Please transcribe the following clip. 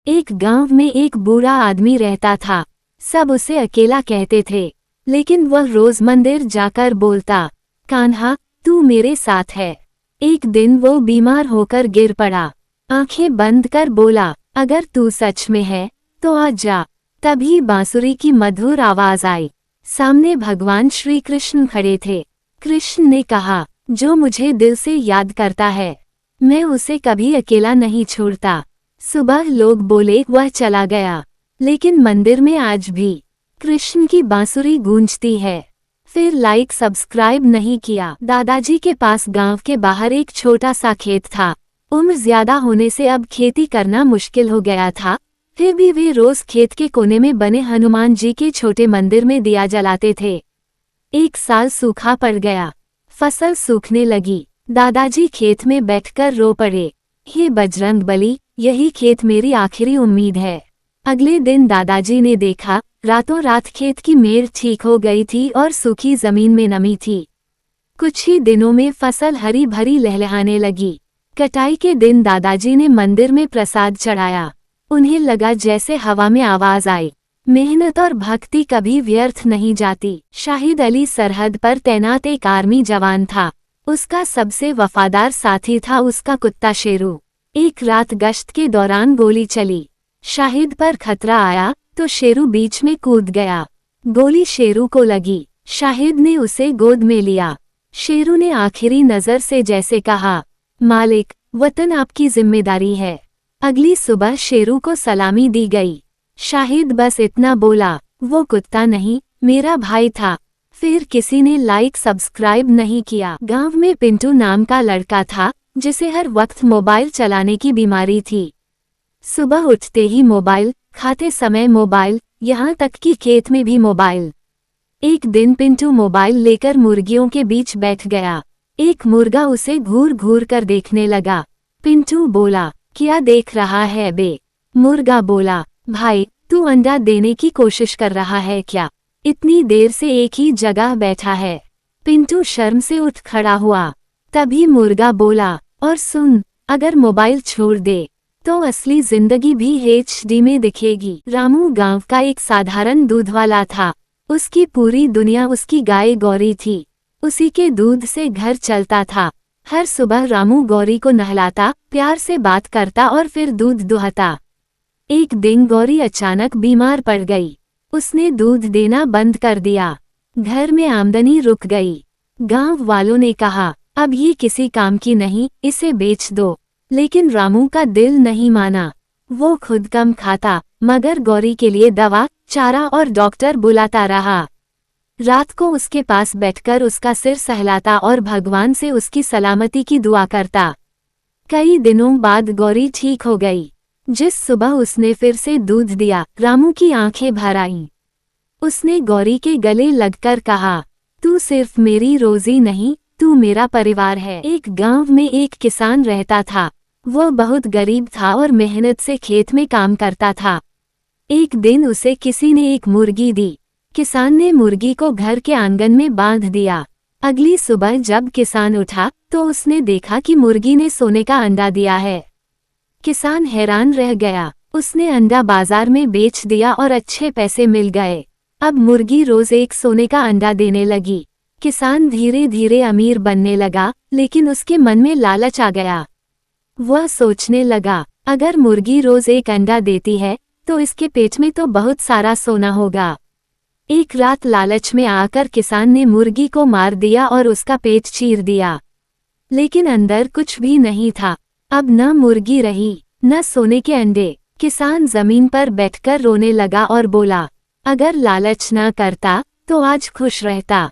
एक गांव में एक बूढ़ा आदमी रहता था। सब उसे अकेला कहते थे, लेकिन वह रोज मंदिर जाकर बोलता, कान्हा तू मेरे साथ है। एक दिन वो बीमार होकर गिर पड़ा। आंखें बंद कर बोला, अगर तू सच में है तो आ जा। तभी बांसुरी की मधुर आवाज आई। सामने भगवान श्री कृष्ण खड़े थे। कृष्ण ने कहा, जो मुझे दिल से याद करता है मैं उसे कभी अकेला नहीं छोड़ता। सुबह लोग बोले वह चला गया, लेकिन मंदिर में आज भी कृष्ण की बांसुरी गूंजती है। फिर लाइक सब्सक्राइब नहीं किया। दादाजी के पास गांव के बाहर एक छोटा सा खेत था। उम्र ज्यादा होने से अब खेती करना मुश्किल हो गया था, फिर भी वे रोज खेत के कोने में बने हनुमान जी के छोटे मंदिर में दिया जलाते थे। एक साल सूखा पड़ गया, फसल सूखने लगी। दादाजी खेत में बैठकर रो पड़े, हे बजरंगबली, यही खेत मेरी आखिरी उम्मीद है। अगले दिन दादाजी ने देखा, रातों रात खेत की मेड़ ठीक हो गई थी और सूखी जमीन में नमी थी। कुछ ही दिनों में फसल हरी भरी लहलहाने लगी। कटाई के दिन दादाजी ने मंदिर में प्रसाद चढ़ाया। उन्हें लगा जैसे हवा में आवाज आई, मेहनत और भक्ति कभी व्यर्थ नहीं जाती। शाहिद अली सरहद पर तैनात एक आर्मी जवान था। उसका सबसे वफादार साथी था उसका कुत्ता शेरू। एक रात गश्त के दौरान गोली चली। शाहिद पर खतरा आया तो शेरू बीच में कूद गया। गोली शेरू को लगी। शाहिद ने उसे गोद में लिया। शेरू ने आखिरी नजर से जैसे कहा, मालिक, वतन आपकी जिम्मेदारी है। अगली सुबह शेरू को सलामी दी गई। शाहिद बस इतना बोला, वो कुत्ता नहीं, मेरा भाई था। फिर किसी ने लाइक सब्सक्राइब नहीं किया। गांव में पिंटू नाम का लड़का था, जिसे हर वक्त मोबाइल चलाने की बीमारी थी। सुबह उठते ही मोबाइल, खाते समय मोबाइल, यहाँ तक कि खेत में भी मोबाइल। एक दिन पिंटू मोबाइल लेकर मुर्गियों के बीच बैठ गया। एक मुर्गा उसे घूर घूर कर देखने लगा। पिंटू बोला, क्या देख रहा है बे? मुर्गा बोला, भाई तू अंडा देने की कोशिश कर रहा है क्या? इतनी देर से एक ही जगह बैठा है। पिंटू शर्म से उठ खड़ा हुआ। तभी मुर्गा बोला, और सुन, अगर मोबाइल छोड़ दे तो असली जिंदगी भी HD में दिखेगी। रामू गांव का एक साधारण दूध वाला था। उसकी पूरी दुनिया उसकी गाय गौरी थी। उसी के दूध से घर चलता था। हर सुबह रामू गौरी को नहलाता, प्यार से बात करता और फिर दूध दुहता। एक दिन गौरी अचानक बीमार पड़ गई। उसने दूध देना बंद कर दिया। घर में आमदनी रुक गई। गांव वालों ने कहा, अब ये किसी काम की नहीं, इसे बेच दो। लेकिन रामू का दिल नहीं माना। वो खुद कम खाता, मगर गौरी के लिए दवा, चारा और डॉक्टर बुलाता रहा। रात को उसके पास बैठकर उसका सिर सहलाता और भगवान से उसकी सलामती की दुआ करता। कई दिनों बाद गौरी ठीक हो गई। जिस सुबह उसने फिर से दूध दिया, रामू की आंखें भर आईं। उसने गौरी के गले लगकर कहा, तू सिर्फ मेरी रोजी नहीं, तू मेरा परिवार है। एक गांव में एक किसान रहता था। वह बहुत गरीब था और मेहनत से खेत में काम करता था। एक दिन उसे किसी ने एक मुर्गी दी। किसान ने मुर्गी को घर के आंगन में बांध दिया। अगली सुबह जब किसान उठा तो उसने देखा कि मुर्गी ने सोने का अंडा दिया है। किसान हैरान रह गया। उसने अंडा बाजार में बेच दिया और अच्छे पैसे मिल गए। अब मुर्गी रोज एक सोने का अंडा देने लगी। किसान धीरे धीरे अमीर बनने लगा, लेकिन उसके मन में लालच आ गया। वह सोचने लगा, अगर मुर्गी रोज एक अंडा देती है तो इसके पेट में तो बहुत सारा सोना होगा। एक रात लालच में आकर किसान ने मुर्गी को मार दिया और उसका पेट चीर दिया। लेकिन अंदर कुछ भी नहीं था। अब न मुर्गी रही, न सोने के अंडे। किसान जमीन पर बैठकर रोने लगा और बोला, अगर लालच न करता तो आज खुश रहता।